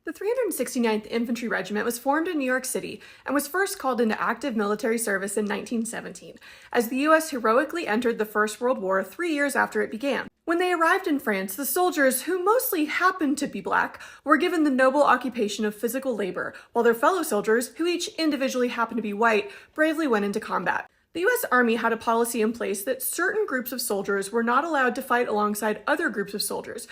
The 369th Infantry Regiment was formed in New York City and was first called into active military service in 1917, as the U.S. heroically entered the First World War 3 years after it began. When they arrived in France, the soldiers, who mostly happened to be black, were given the noble occupation of physical labor, while their fellow soldiers, who each individually happened to be white, bravely went into combat. The U.S. Army had a policy in place that certain groups of soldiers were not allowed to fight alongside other groups of soldiers,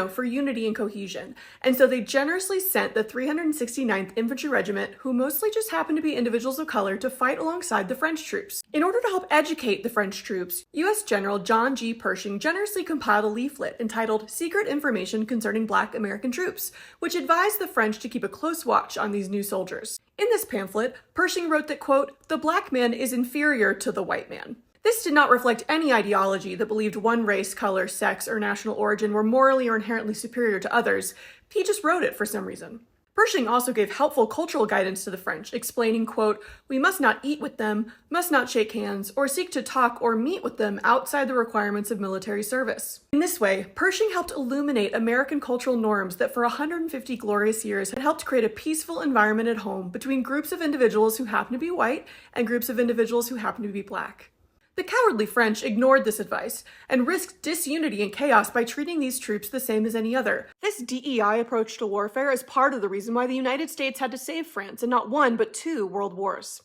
for unity and cohesion. And so they generously sent the 369th Infantry Regiment, who mostly just happened to be individuals of color, to fight alongside the French troops. In order to help educate the French troops, U.S. General John G. Pershing generously compiled a leaflet entitled Secret Information Concerning Black American Troops, which advised the French to keep a close watch on these new soldiers. In this pamphlet, Pershing wrote that, quote, "The black man is inferior to the white man." This did not reflect any ideology that believed one race, color, sex, or national origin were morally or inherently superior to others. He just wrote it for some reason. Pershing also gave helpful cultural guidance to the French, explaining, quote, "We must not eat with them, must not shake hands, or seek to talk or meet with them outside the requirements of military service." In this way, Pershing helped illuminate American cultural norms that for 150 glorious years had helped create a peaceful environment at home between groups of individuals who happen to be white and groups of individuals who happen to be black. The cowardly French ignored this advice and risked disunity and chaos by treating these troops the same as any other. This DEI approach to warfare is part of the reason why the United States had to save France in not one but two world wars.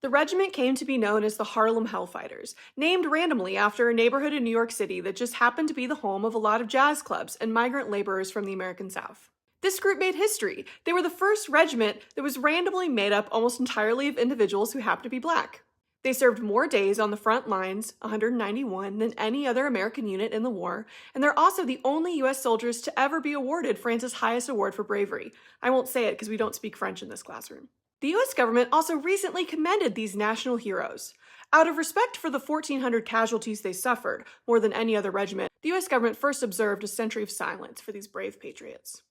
The regiment came to be known as the Harlem Hellfighters, named randomly after a neighborhood in New York City that just happened to be the home of a lot of jazz clubs and migrant laborers from the American South. This group made history. They were the first regiment that was randomly made up almost entirely of individuals who happened to be black. They served more days on the front lines, 191, than any other American unit in the war, and they're also the only U.S. soldiers to ever be awarded France's highest award for bravery. I won't say it because we don't speak French in this classroom. The U.S. government also recently commended these national heroes. Out of respect for the 1,400 casualties they suffered, more than any other regiment, the U.S. government first observed a century of silence for these brave patriots.